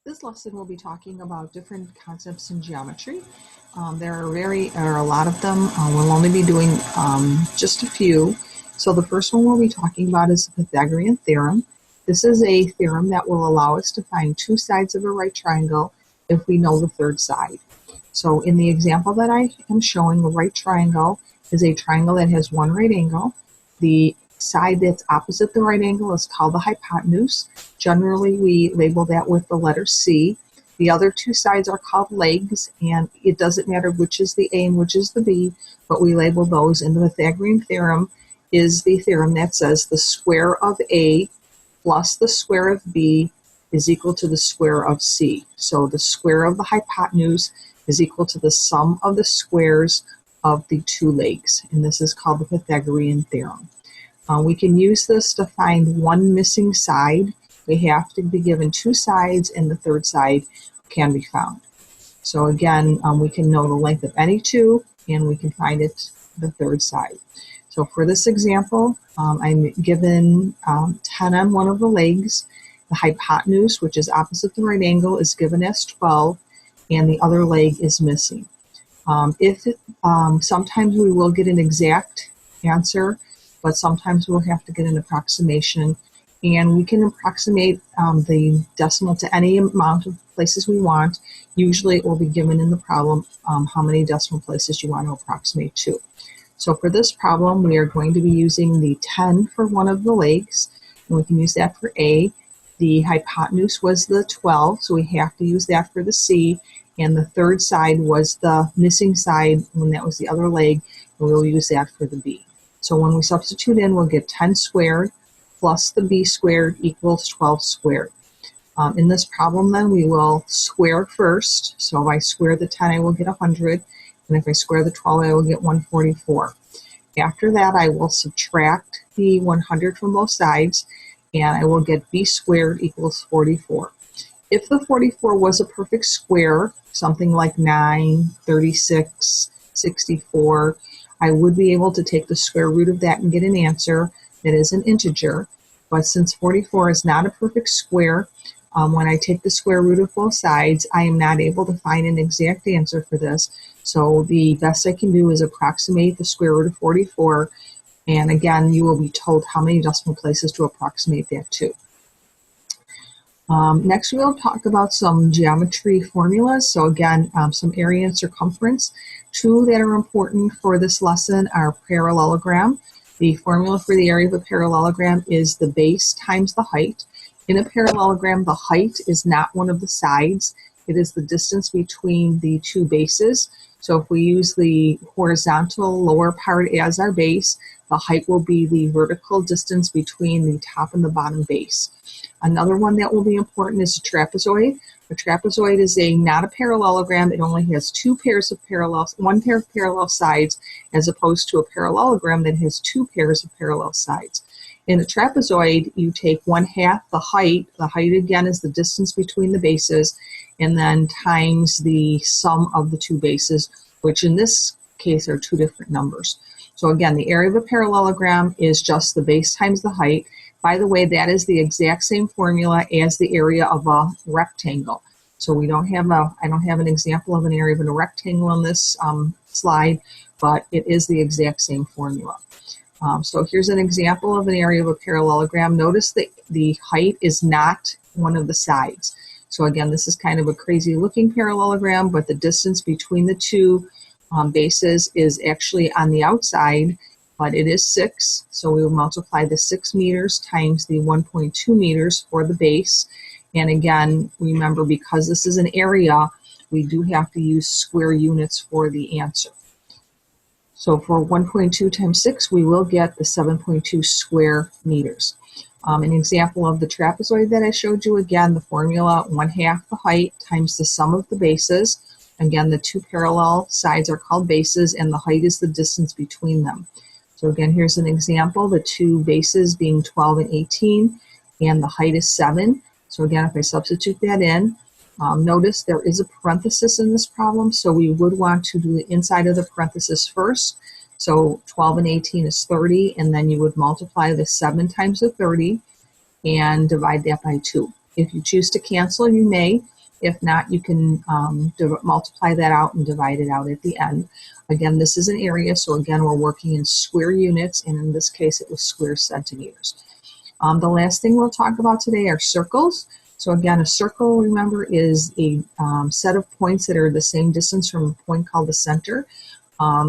This lesson will be talking about different concepts in geometry. There are a lot of them. We'll only be doing just a few. So the first one we'll be talking about is the Pythagorean theorem. This is a theorem that will allow us to find two sides of a right triangle if we know the third side. So in the example that I am showing, a right triangle is a triangle that has one right angle. The side that's opposite the right angle is called the hypotenuse. Generally, we label that with the letter C. The other two sides are called legs, and it doesn't matter which is the A and which is the B, but we label those. And the Pythagorean theorem is the theorem that says the square of A plus the square of B is equal to the square of C. So the square of the hypotenuse is equal to the sum of the squares of the two legs, and this is called the Pythagorean theorem. We can use this to find one missing side. We have to be given two sides, and the third side can be found. So again, we can know the length of any two, and we can find the third side. So for this example, I'm given 10 on one of the legs. The hypotenuse, which is opposite the right angle, is given as 12, and the other leg is missing. Sometimes we will get an exact answer, but sometimes we'll have to get an approximation, and we can approximate the decimal to any amount of places we want. Usually it will be given in the problem how many decimal places you want to approximate to. So for this problem, we are going to be using the 10 for one of the legs, and we can use that for A. The hypotenuse was the 12, so we have to use that for the C, and the third side was the missing side, when that was the other leg, and we'll use that for the B. So when we substitute in, we'll get 10 squared plus the B squared equals 12 squared. In this problem then, we will square first. So if I square the 10, I will get 100. And if I square the 12, I will get 144. After that, I will subtract the 100 from both sides, and I will get B squared equals 44. If the 44 was a perfect square, something like 9, 36, 64, I would be able to take the square root of that and get an answer that is an integer. But since 44 is not a perfect square, when I take the square root of both sides, I am not able to find an exact answer for this. So the best I can do is approximate the square root of 44. And again, you will be told how many decimal places to approximate that to. Next, we'll talk about some geometry formulas. So again, some area and circumference. Two that are important for this lesson are parallelogram. The formula for the area of a parallelogram is the base times the height. In a parallelogram, the height is not one of the sides. It is the distance between the two bases. So if we use the horizontal lower part as our base, the height will be the vertical distance between the top and the bottom base. Another one that will be important is a trapezoid. A trapezoid is not a parallelogram. It only has one pair of parallel sides, as opposed to a parallelogram that has two pairs of parallel sides. In a trapezoid, you take 1/2 the height. The height again is the distance between the bases, and then times the sum of the two bases, which in this case are two different numbers. So again, the area of a parallelogram is just the base times the height. By the way, that is the exact same formula as the area of a rectangle. So I don't have an example of an area of a rectangle on this slide, but it is the exact same formula. So here's an example of an area of a parallelogram. Notice that the height is not one of the sides. So again, this is kind of a crazy looking parallelogram, but the distance between the two bases is actually on the outside, but it is 6. So we will multiply the 6 meters times the 1.2 meters for the base. And again, remember, because this is an area, we do have to use square units for the answer. So for 1.2 times 6, we will get the 7.2 square meters. An example of the trapezoid that I showed you, again, the formula 1/2 the height times the sum of the bases. Again, the two parallel sides are called bases, and the height is the distance between them. So again, here's an example, the two bases being 12 and 18, and the height is 7. So again, if I substitute that in, notice there is a parenthesis in this problem, so we would want to do the inside of the parenthesis first. So 12 and 18 is 30, and then you would multiply the 7 times the 30 and divide that by 2. If you choose to cancel, you may. If not, you can multiply that out and divide it out at the end. Again, this is an area, so again, we're working in square units, and in this case, it was square centimeters. The last thing we'll talk about today are circles. So again, a circle, remember, is a set of points that are the same distance from a point called the center.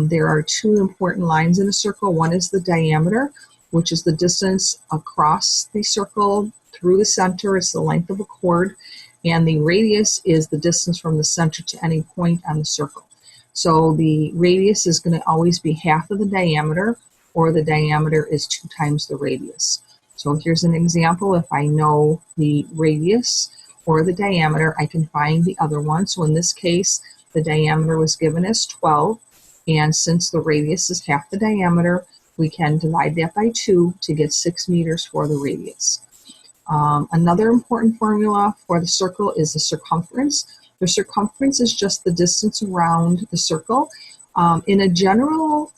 There are two important lines in a circle. One is the diameter, which is the distance across the circle through the center. It's the length of a chord. And the radius is the distance from the center to any point on the circle. So the radius is going to always be half of the diameter, or the diameter is 2 times the radius. So here's an example. If I know the radius or the diameter, I can find the other one. So in this case, the diameter was given as 12. And since the radius is half the diameter, we can divide that by 2 to get 6 meters for the radius. Another important formula for the circle is the circumference. The circumference is just the distance around the circle. In a general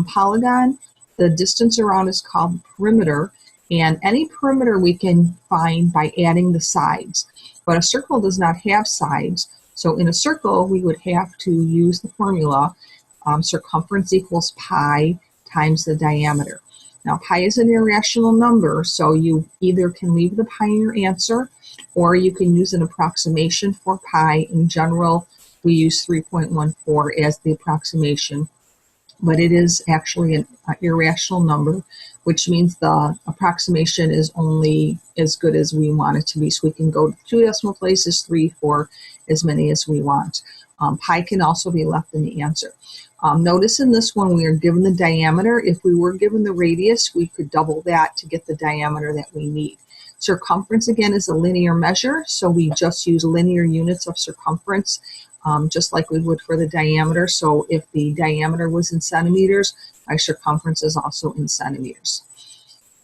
polygon, the distance around is called perimeter, and any perimeter we can find by adding the sides. But a circle does not have sides, so in a circle we would have to use the formula circumference equals pi times the diameter. Now, pi is an irrational number, so you either can leave the pi in your answer, or you can use an approximation for pi. In general, we use 3.14 as the approximation, but it is actually an irrational number, which means the approximation is only as good as we want it to be. So we can go to 2 decimal places, 3, 4, as many as we want. Pi can also be left in the answer. Notice in this one we are given the diameter. If we were given the radius, we could double that to get the diameter that we need. Circumference, again, is a linear measure, so we just use linear units of circumference, just like we would for the diameter. So if the diameter was in centimeters, my circumference is also in centimeters.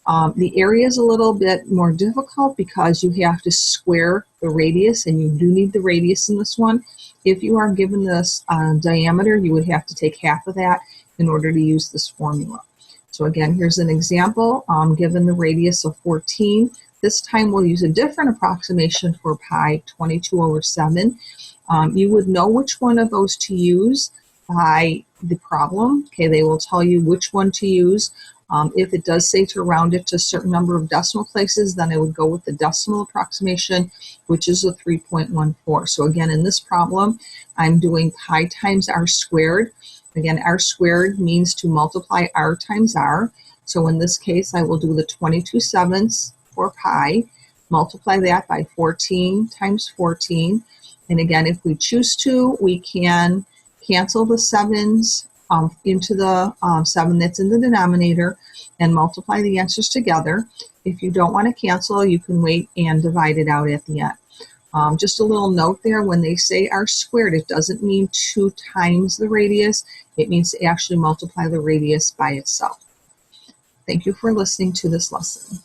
The area is a little bit more difficult because you have to square the radius, and you do need the radius in this one. If you are given this diameter, you would have to take half of that in order to use this formula. So again, here's an example. Given the radius of 14, this time we'll use a different approximation for pi, 22/7. You would know which one of those to use by the problem. Okay, they will tell you which one to use. If it does say to round it to a certain number of decimal places, then I would go with the decimal approximation, which is a 3.14. So again, in this problem, I'm doing pi times r squared. Again, r squared means to multiply r times r. So in this case, I will do the 22/7 for pi, multiply that by 14 times 14. And again, if we choose to, we can cancel the 7s into the 7 that's in the denominator and multiply the answers together. If you don't want to cancel, you can wait and divide it out at the end. Just a little note there, when they say r squared, it doesn't mean 2 times the radius. It means to actually multiply the radius by itself. Thank you for listening to this lesson.